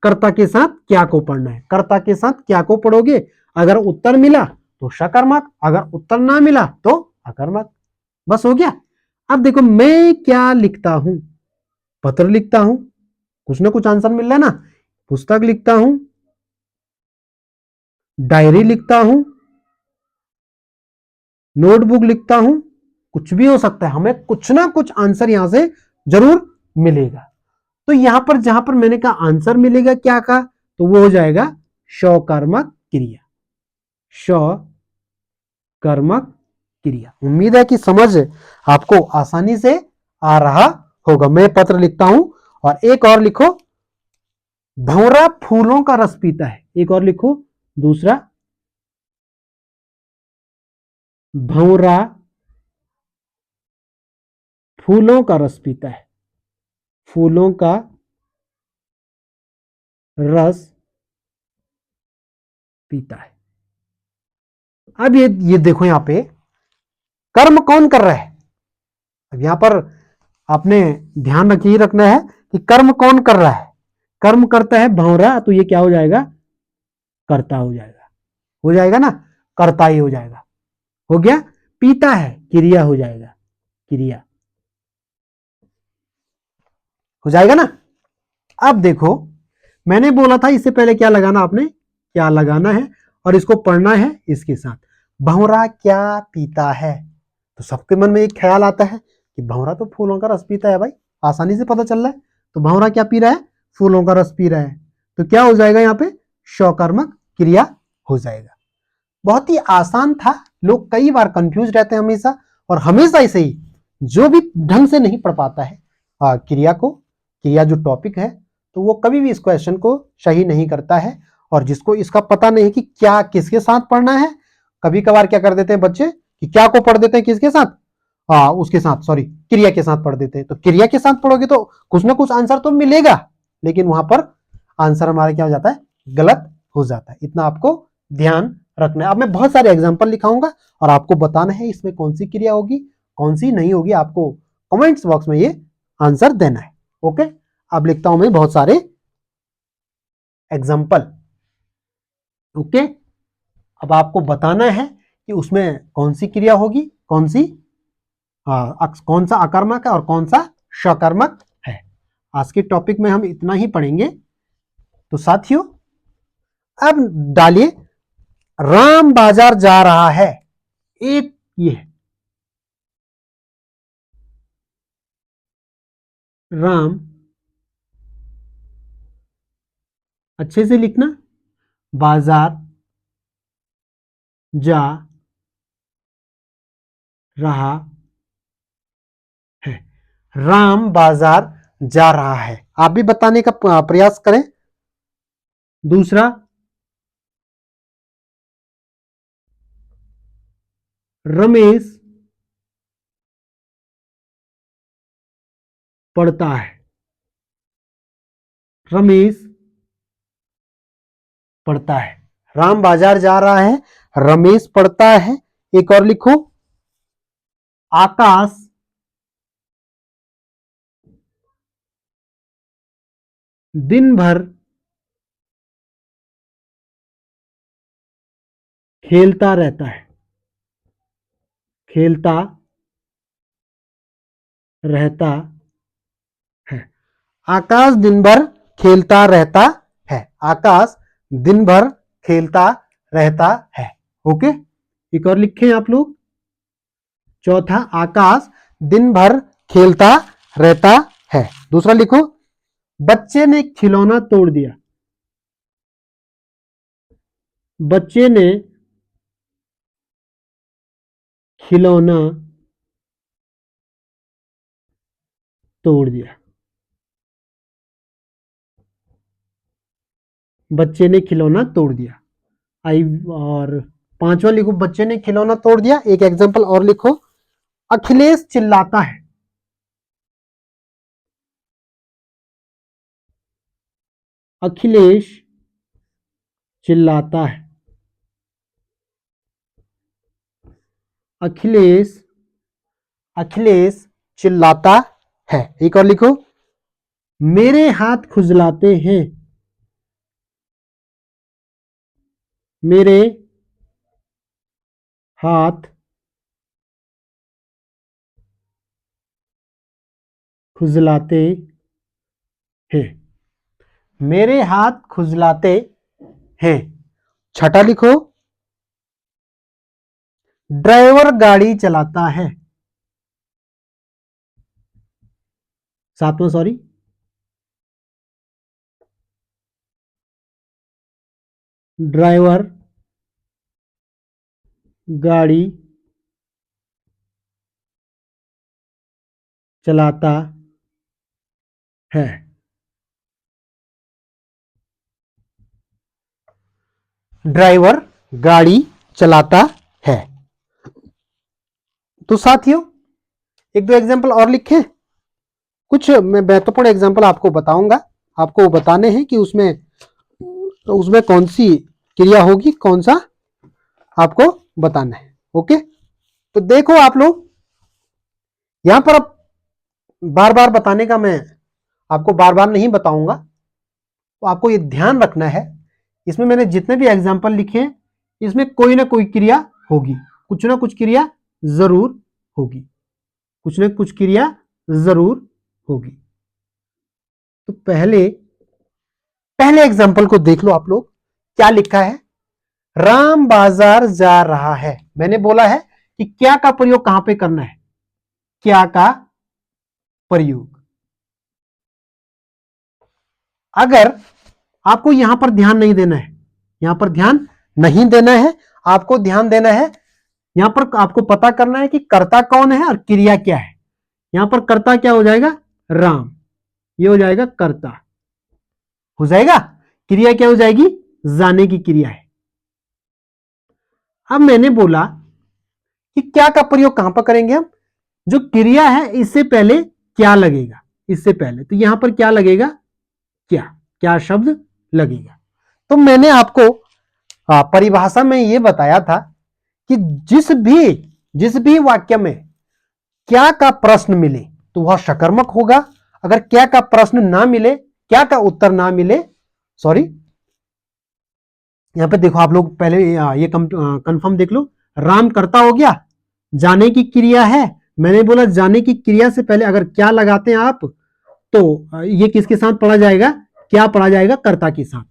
कर्ता के साथ क्या को पढ़ना है। कर्ता के साथ क्या को पढ़ोगे, अगर उत्तर मिला तो सकर्मक, अगर उत्तर ना मिला तो अकर्मक, बस हो गया। अब देखो मैं क्या लिखता हूं, पत्र लिखता हूं, कुछ ना कुछ आंसर मिल रहा है ना। पुस्तक लिखता हूं, डायरी लिखता हूं, नोटबुक लिखता हूं, कुछ भी हो सकता है, हमें कुछ ना कुछ आंसर यहां से जरूर मिलेगा। तो यहां पर जहां पर मैंने कहा आंसर मिलेगा क्या का, तो वो हो जाएगा सकर्मक क्रिया, सकर्मक क्रिया। उम्मीद है कि समझ आपको आसानी से आ रहा होगा। मैं पत्र लिखता हूं, और एक और लिखो, भंवरा फूलों का रस पीता है। एक और लिखो दूसरा, भंवरा फूलों का रस पीता है, फूलों का रस पीता है। अब ये देखो यहां पे कर्म कौन कर रहा है। अब यहां पर आपने ध्यान रखिए, रखना है कि कर्म कौन कर रहा है। कर्म करता है भंवरा, तो ये क्या हो जाएगा, कर्ता हो जाएगा, हो जाएगा ना, कर्ता ही हो जाएगा, हो गया। पीता है क्रिया हो जाएगा, क्रिया हो जाएगा ना। अब देखो मैंने बोला था इससे पहले क्या लगाना, आपने क्या लगाना है और इसको पढ़ना है इसके साथ। भंवरा क्या पीता है, तो सबके मन में एक ख्याल आता है कि भंवरा तो फूलों का रस पीता है भाई, आसानी से पता चल रहा है। तो भंवरा क्या पी रहा है, फूलों का रस पी रहा है, तो क्या हो जाएगा यहाँ पे, सकर्मक क्रिया हो जाएगा। बहुत ही आसान था, लोग कई बार कंफ्यूज रहते हैं हमेशा, और हमेशा ऐसे ही जो भी ढंग से नहीं पढ़ पाता है क्रिया को, क्रिया जो टॉपिक है, तो वो कभी भी इस क्वेश्चन को सही नहीं करता है। और जिसको इसका पता नहीं कि क्या किसके साथ पढ़ना है, कभी कभार क्या कर देते हैं बच्चे कि क्या को पढ़ देते हैं किसके साथ, उसके साथ, सॉरी, क्रिया के साथ पढ़ देते हैं। तो क्रिया के साथ पढ़ोगे तो कुछ ना कुछ आंसर तो मिलेगा, लेकिन वहां पर आंसर हमारा क्या हो जाता है, गलत हो जाता है। इतना आपको ध्यान रखना है। अब मैं बहुत सारे एग्जाम्पल लिखाऊंगा और आपको बताना है इसमें कौन सी क्रिया होगी कौन सी नहीं होगी, आपको कमेंट्स बॉक्स में ये आंसर देना है। ओके, अब लिखता हूं मैं बहुत सारे एग्जाम्पल। ओके, अब आपको बताना है कि उसमें कौन सी क्रिया होगी, कौन सी कौन सा अकर्मक है और कौन सा सकर्मक है। आज के टॉपिक में हम इतना ही पढ़ेंगे। तो साथियों अब डालिए, राम बाजार जा रहा है, एक ये है, राम, अच्छे से लिखना, बाजार जा रहा है, राम बाजार जा रहा है। आप भी बताने का प्रयास करें। दूसरा, रमेश पढ़ता है, रमेश पढ़ता है। राम बाजार जा रहा है, रमेश पढ़ता है। एक और लिखो, आकाश दिन भर खेलता रहता है। खेलता रहता है। आकाश दिन भर खेलता रहता है। आकाश दिन भर खेलता रहता है। ओके, एक और लिखें आप लोग। चौथा, आकाश दिन भर खेलता रहता है। दूसरा लिखो, बच्चे ने खिलौना तोड़ दिया। बच्चे ने खिलौना तोड़ दिया। बच्चे ने खिलौना तोड़ दिया। और पांचवा लिखो, बच्चे ने खिलौना तोड़ दिया। एक एग्जांपल और लिखो, अखिलेश चिल्लाता है। अखिलेश चिल्लाता है। अखिलेश अखिलेश चिल्लाता है। एक और लिखो, मेरे हाथ खुजलाते हैं। मेरे हाथ खुजलाते हैं। मेरे हाथ खुजलाते हैं। छठा लिखो, ड्राइवर गाड़ी चलाता है। सातवां, सॉरी, ड्राइवर गाड़ी चलाता है। ड्राइवर गाड़ी चलाता है। तो साथियों, एक दो एग्जांपल और लिखें। कुछ मैं महत्वपूर्ण एग्जांपल आपको बताऊंगा। आपको बताने हैं कि उसमें कौन सी क्रिया होगी, कौन सा आपको बताना है। ओके, तो देखो आप लोग, यहां पर अब बार बार बताने का मैं आपको बार बार नहीं बताऊंगा, तो आपको ये ध्यान रखना है, इसमें मैंने जितने भी एग्जाम्पल लिखे हैं, इसमें कोई ना कोई क्रिया होगी, कुछ ना कुछ क्रिया जरूर होगी, कुछ ना कुछ क्रिया जरूर होगी। तो पहले एग्जाम्पल को देख लो आप लोग, क्या लिखा है। राम बाजार जा रहा है। मैंने बोला है कि क्या का प्रयोग कहां पे करना है, क्या का प्रयोग। अगर आपको यहां पर ध्यान नहीं देना है, यहां पर ध्यान नहीं देना है, आपको ध्यान देना है, यहां पर आपको पता करना है कि कर्ता कौन है और क्रिया क्या है। यहां पर कर्ता क्या हो जाएगा, राम, ये हो जाएगा कर्ता, हो जाएगा। क्रिया क्या हो जाएगी, जाने की क्रिया है। अब मैंने बोला कि क्या का प्रयोग कहां पर करेंगे हम, जो क्रिया है इससे पहले क्या लगेगा, इससे पहले, तो यहां पर क्या लगेगा, क्या शब्द लगेगा। तो मैंने आपको परिभाषा में यह बताया था कि जिस भी वाक्य में क्या का प्रश्न मिले तो वह सकर्मक होगा। अगर क्या का प्रश्न ना मिले, क्या का उत्तर ना मिले, सॉरी, यहां पे देखो आप लोग, पहले ये कंफर्म देख लो, राम कर्ता हो गया, जाने की क्रिया है। मैंने बोला जाने की क्रिया से पहले अगर क्या लगाते हैं आप, तो ये किसके साथ पढ़ा जाएगा, क्या पढ़ा जाएगा, कर्ता के साथ।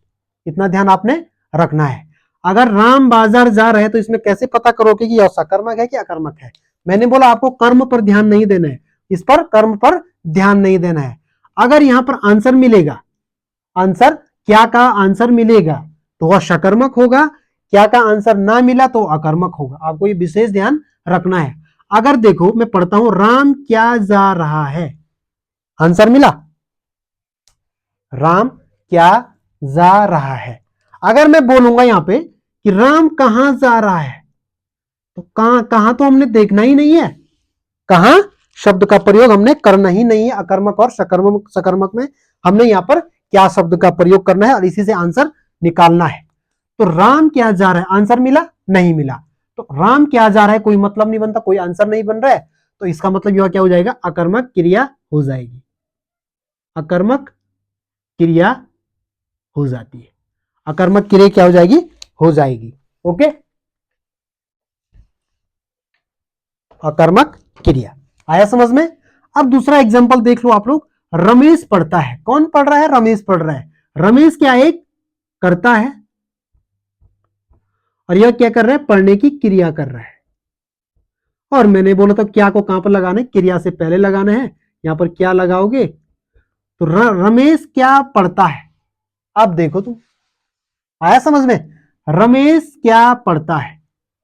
इतना ध्यान आपने रखना है। अगर राम बाजार जा रहे हैं तो इसमें कैसे पता करोगे कि यह सकर्मक है कि अकर्मक है। मैंने बोला आपको कर्म पर ध्यान नहीं देना है, इस पर कर्म पर ध्यान नहीं देना है। अगर यहां पर आंसर मिलेगा, आंसर क्या का आंसर मिलेगा तो वह सकर्मक होगा, क्या का आंसर ना मिला तो अकर्मक होगा। आपको ये विशेष ध्यान रखना है। अगर देखो मैं पढ़ता हूं, राम क्या जा रहा है, आंसर मिला, राम क्या जा रहा है। अगर मैं बोलूंगा यहां पे कि राम कहां जा रहा है, तो कहां तो हमने देखना ही नहीं है, कहां शब्द का प्रयोग हमने करना ही नहीं है। अकर्मक और सकर्मक में हमने यहां पर क्या शब्द का प्रयोग करना है और इसी से आंसर निकालना है। तो राम क्या जा रहा है, आंसर मिला नहीं मिला, तो राम क्या जा रहा है कोई मतलब नहीं बनता, कोई आंसर नहीं बन रहा है, तो इसका मतलब यह क्या हो जाएगा, अकर्मक क्रिया हो जाएगी, अकर्मक क्रिया हो जाती है, अकर्मक क्रिया क्या हो जाएगी, हो जाएगी। ओके, अकर्मक क्रिया आया समझ में। अब दूसरा एग्जांपल देख लो आप लोग, रमेश पढ़ता है, कौन पढ़ रहा है, रमेश पढ़ रहा है, रमेश क्या एक करता है और यह क्या कर रहा है, पढ़ने की क्रिया कर रहा है, और मैंने बोला तो क्या को कहां पर लगाना है, क्रिया से पहले लगाना है, यहां पर क्या लगाओगे, तो रमेश क्या पढ़ता है, अब देखो तुम, आया समझ में, रमेश क्या पढ़ता है,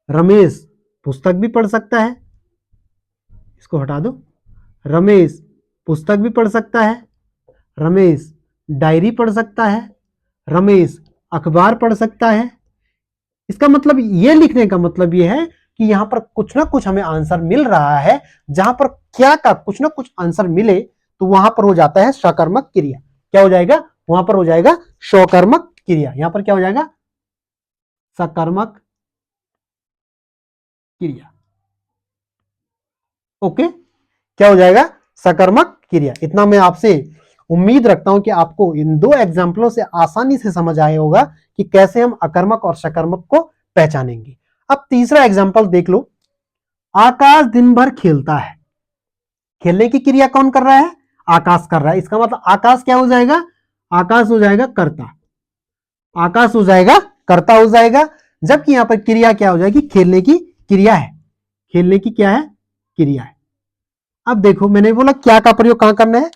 रमेश पुस्तक भी पढ़ सकता है, इसको हटा दो, रमेश पुस्तक भी पढ़ सकता है, रमेश डायरी पढ़ सकता है, रमेश अखबार पढ़ सकता है। इसका मतलब ये लिखने का मतलब ये है कि यहां पर कुछ ना कुछ हमें आंसर मिल रहा है, जहां पर क्या का कुछ ना कुछ आंसर मिले तो वहां पर हो जाता है सकर्मक क्रिया, क्या हो जाएगा, वहां पर हो जाएगा सकर्मक क्रिया, यहां पर क्या हो जाएगा, सकर्मक क्रिया। ओके, क्या हो जाएगा, सकर्मक क्रिया। इतना मैं आपसे उम्मीद रखता हूं कि आपको इन दो एग्जाम्पलों से आसानी से समझ आया होगा कि कैसे हम अकर्मक और सकर्मक को पहचानेंगे। अब तीसरा एग्जाम्पल देख लो, आकाश दिन भर खेलता है, खेलने की क्रिया कौन कर रहा है, आकाश कर रहा है, इसका मतलब आकाश क्या हो जाएगा, आकाश हो जाएगा कर्ता, आकाश हो जाएगा कर्ता हो जाएगा, जबकि यहां पर क्रिया क्या हो जाएगी, खेलने की क्रिया है, खेलने की क्या है, क्रिया है। अब देखो मैंने बोला क्या का प्रयोग कहां करना है,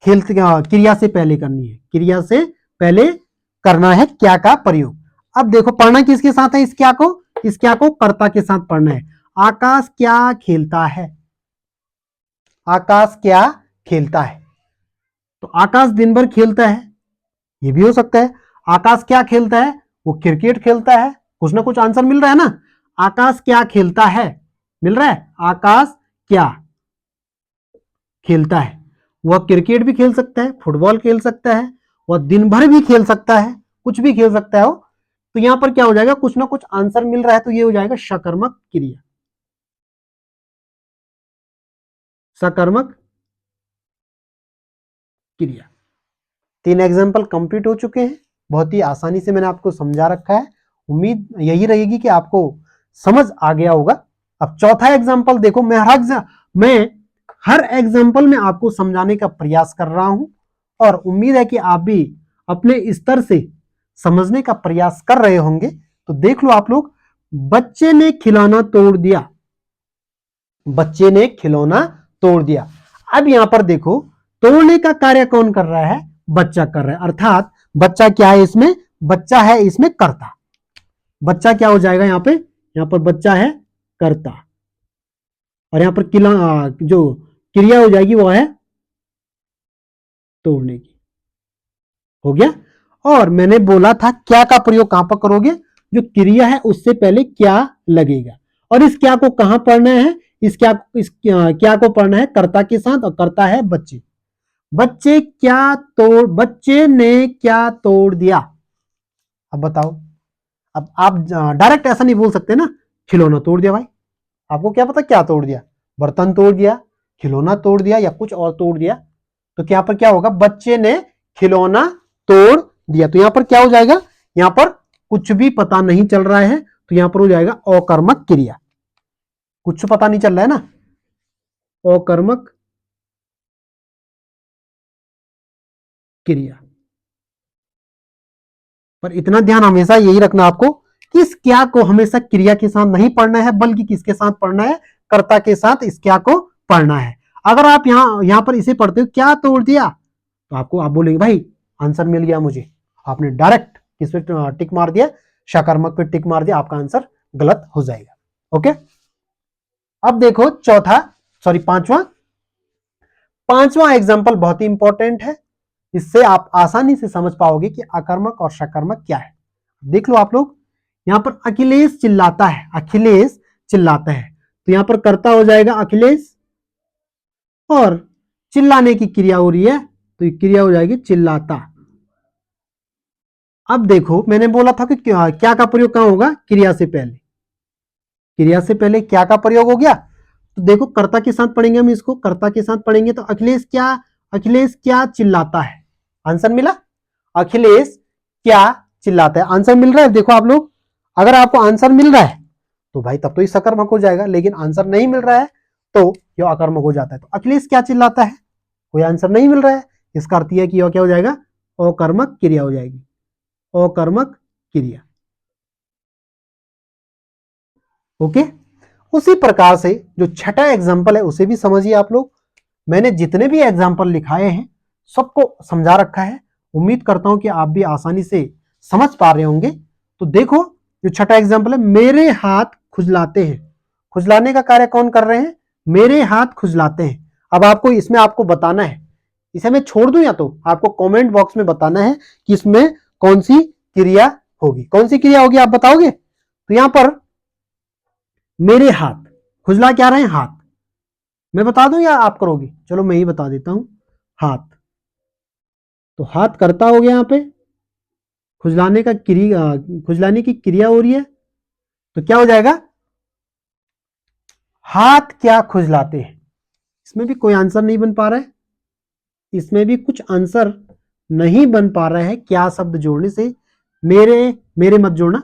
खेल क्रिया से पहले करनी है, क्रिया से पहले करना है क्या का प्रयोग। अब देखो पढ़ना किसके साथ है, इस क्या को कर्ता के साथ पढ़ना है, आकाश क्या खेलता है, आकाश क्या खेलता है, तो आकाश दिन भर खेलता है, ये भी हो सकता है, आकाश क्या खेलता है, वो क्रिकेट खेलता है, कुछ ना कुछ आंसर मिल रहा है ना, आकाश क्या खेलता है, मिल रहा है, आकाश क्या खेलता है, वह क्रिकेट भी खेल सकता है, फुटबॉल खेल सकता है, वह दिन भर भी खेल सकता है, कुछ भी खेल सकता है वो, तो यहां पर क्या हो जाएगा, कुछ ना कुछ आंसर मिल रहा है, तो ये हो जाएगा सकर्मक क्रिया, सकर्मक क्रिया। तीन एग्जाम्पल कंप्लीट हो चुके हैं, बहुत ही आसानी से मैंने आपको समझा रखा है, उम्मीद यही रहेगी कि आपको समझ आ गया होगा। अब चौथा एग्जाम्पल देखो, मैं हर एग्जाम्पल में आपको समझाने का प्रयास कर रहा हूं और उम्मीद है कि आप भी अपने स्तर से समझने का प्रयास कर रहे होंगे। तो देख लो आप लोग, बच्चे ने खिलौना तोड़ दिया, बच्चे ने खिलौना तोड़ दिया। अब यहां पर देखो तोड़ने का कार्य कौन कर रहा है, बच्चा कर रहा है, अर्थात बच्चा क्या है इसमें, बच्चा है इसमें कर्ता, बच्चा क्या हो जाएगा यहां पर बच्चा है कर्ता, और यहां पर जो क्रिया हो जाएगी वो है तोड़ने की, हो गया। और मैंने बोला था क्या का प्रयोग कहां पर करोगे, जो क्रिया है उससे पहले क्या लगेगा, और इस क्या को कहां पढ़ना है, इस क्या को पढ़ना है कर्ता के साथ, और कर्ता है बच्चे, बच्चे ने क्या तोड़ दिया। अब बताओ, अब आप डायरेक्ट ऐसा नहीं बोल सकते ना, खिलौना तोड़ दिया, भाई आपको क्या पता क्या तोड़ दिया, बर्तन तोड़ दिया, खिलौना तोड़ दिया या कुछ और तोड़ दिया, तो यहाँ पर क्या होगा, बच्चे ने खिलौना तोड़ दिया, तो यहां पर क्या हो जाएगा, यहां पर कुछ भी पता नहीं चल रहा है, तो यहां पर हो जाएगा अकर्मक क्रिया, कुछ पता नहीं चल रहा है ना, अकर्मक क्रिया। पर इतना ध्यान हमेशा यही रखना आपको कि इस क्या को हमेशा क्रिया के साथ नहीं पढ़ना है, बल्कि किसके साथ पढ़ना है, कर्ता के साथ इस क्या को पढ़ना है। अगर आप यहां पर इसे पढ़ते हो क्या तोड़ दिया, तो आप बोलेंगे भाई आंसर मिल गया मुझे, आपने डायरेक्ट किस पे टिक मार दिया, सकारात्मक पे टिक मार दिया, आपका आंसर गलत हो जाएगा। ओके, अब देखो पांचवा पांचवा एग्जाम्पल बहुत ही इंपॉर्टेंट है, इससे आप आसानी से समझ पाओगे कि अकर्मक और सकर्मक क्या है। देख लो आप लोग, यहां पर अखिलेश चिल्लाता है, अखिलेश चिल्लाता है, तो यहां पर कर्ता हो जाएगा अखिलेश, और चिल्लाने की क्रिया हो रही है, तो क्रिया हो जाएगी चिल्लाता, अब देखो मैंने बोला था कि क्या का प्रयोग कहां होगा, क्रिया से पहले। क्रिया से पहले क्या का प्रयोग हो गया, तो देखो कर्ता के साथ पढ़ेंगे हम इसको, कर्ता के साथ पढ़ेंगे तो अखिलेश क्या चिल्लाता है, आंसर मिला, अखिलेश क्या चिल्लाता है, आंसर मिल रहा है। देखो आप लोग, अगर आपको आंसर मिल रहा है तो भाई तब तो ये सकर्मक हो जाएगा, लेकिन आंसर नहीं मिल रहा है तो यह अकर्मक हो जाता है। तो अखिलेश क्या चिल्लाता है, कोई आंसर नहीं मिल रहा है, इसका अर्थ यह कि यह क्या हो जाएगा, अकर्मक क्रिया हो जाएगी, अकर्मक क्रिया। ओके, उसी प्रकार से जो छठा एग्जाम्पल है उसे भी समझिए आप लोग। मैंने जितने भी एग्जाम्पल लिखाए हैं सबको समझा रखा है, उम्मीद करता हूं कि आप भी आसानी से समझ पा रहे होंगे। तो देखो जो छठा एग्जाम्पल है, मेरे हाथ खुजलाते हैं, खुजलाने का कार्य कौन कर रहे हैं, मेरे हाथ खुजलाते हैं। अब आपको इसमें आपको बताना है, इसे मैं छोड़ दूं या तो आपको कमेंट बॉक्स में बताना है कि इसमें कौन सी क्रिया होगी, कौन सी क्रिया होगी आप बताओगे। तो यहां पर मेरे हाथ खुजला क्या रहे हैं, हाथ, मैं बता दूं या आप करोगे, चलो मैं ही बता देता हूं, हाथ। तो हाथ करता हो गया, यहां पे खुजलाने का क्रिया, खुजलाने की क्रिया हो रही है, तो क्या हो जाएगा, हाथ क्या खुजलाते हैं। इसमें भी कोई आंसर नहीं बन पा रहा है, इसमें भी कुछ आंसर नहीं बन पा रहा है, क्या शब्द जोड़ने से, मेरे मत जोड़ना,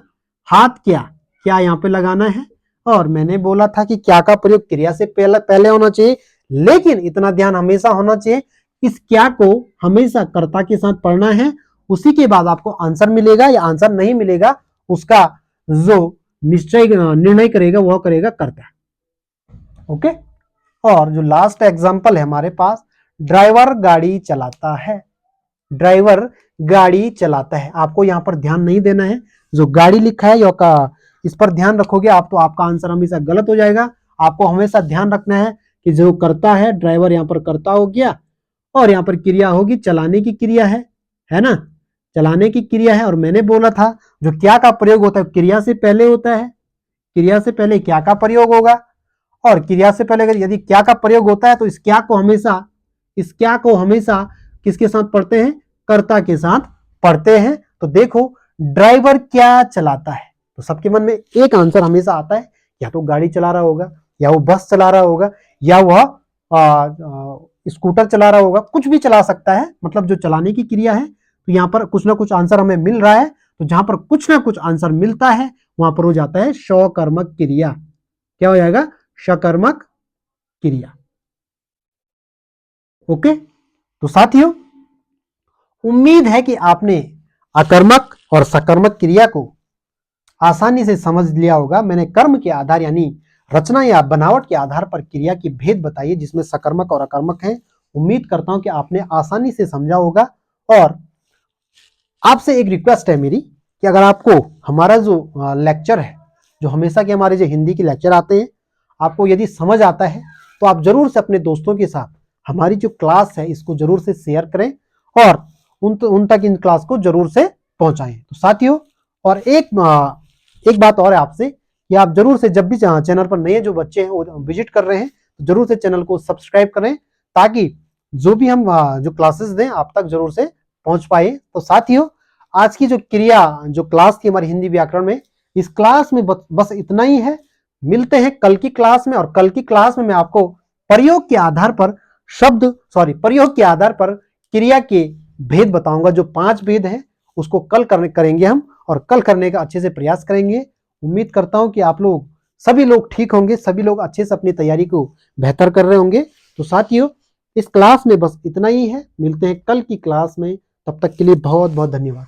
हाथ क्या, क्या यहां पे लगाना है। और मैंने बोला था कि क्या का प्रयोग क्रिया से पहले होना चाहिए, लेकिन इतना ध्यान हमेशा होना चाहिए, इस क्या को हमेशा कर्ता के साथ पढ़ना है, उसी के बाद आपको आंसर मिलेगा या आंसर नहीं मिलेगा उसका जो निर्णय करेगा वह करेगा कर्ता। ओके, और जो लास्ट एग्जांपल है हमारे पास, ड्राइवर गाड़ी चलाता है, ड्राइवर गाड़ी चलाता है। आपको यहां पर ध्यान नहीं देना है, जो गाड़ी लिखा है यो का इस पर ध्यान रखोगे आप तो आपका आंसर हमेशा गलत हो जाएगा। आपको हमेशा ध्यान रखना है कि जो करता है, ड्राइवर यहां पर करता हो गया, और यहां पर क्रिया होगी चलाने की क्रिया है ना, चलाने की क्रिया है। और मैंने बोला था जो क्या का प्रयोग होता है क्रिया से पहले होता है, क्रिया से पहले क्या का प्रयोग होगा, और क्रिया से पहले अगर यदि क्या का प्रयोग होता है तो इस क्या को हमेशा किसके साथ पढ़ते हैं, कर्ता के साथ पढ़ते हैं। तो देखो ड्राइवर क्या चलाता है, तो सबके मन में एक आंसर हमेशा आता है, या तो गाड़ी चला रहा होगा, या वो बस चला रहा होगा, या वह स्कूटर चला रहा होगा, कुछ भी चला सकता है, मतलब जो चलाने की क्रिया है। तो यहां पर कुछ ना कुछ आंसर हमें मिल रहा है, तो जहां पर कुछ ना कुछ आंसर मिलता है वहां पर हो जाता है स्वकर्मक क्रिया। क्या हो जाएगा, सकर्मक क्रिया। ओके, तो साथियों उम्मीद है कि आपने अकर्मक और सकर्मक क्रिया को आसानी से समझ लिया होगा। मैंने कर्म के आधार यानी रचना या बनावट के आधार पर क्रिया की भेद बताई है, जिसमें सकर्मक और अकर्मक है। उम्मीद करता हूं कि आपने आसानी से समझा होगा। और आपसे एक रिक्वेस्ट है मेरी कि अगर आपको हमारा जो लेक्चर है, जो हमेशा के हमारे जो हिंदी के लेक्चर आते हैं, आपको यदि समझ आता है तो आप जरूर से अपने दोस्तों के साथ हमारी जो क्लास है इसको जरूर से शेयर करें और उन तक इन क्लास को जरूर से पहुंचाएं। तो साथियों, और एक बात और है आपसे कि आप जरूर से जब भी चैनल पर नए जो बच्चे हैं वो विजिट कर रहे हैं तो जरूर से चैनल को सब्सक्राइब करें, ताकि जो भी हम जो क्लासेस दें आप तक जरूर से पहुंच पाए। तो साथियों, आज की जो क्रिया जो क्लास थी हमारी हिंदी व्याकरण में, इस क्लास में बस इतना ही है। मिलते हैं कल की क्लास में, और कल की क्लास में मैं आपको प्रयोग के आधार पर प्रयोग के आधार पर क्रिया के भेद बताऊंगा। जो 5 भेद हैं उसको कल करेंगे हम, और कल करने का अच्छे से प्रयास करेंगे। उम्मीद करता हूं कि आप लोग सभी लोग ठीक होंगे, सभी लोग अच्छे से अपनी तैयारी को बेहतर कर रहे होंगे। तो साथियों, इस क्लास में बस इतना ही है, मिलते हैं कल की क्लास में, तब तक के लिए बहुत बहुत धन्यवाद।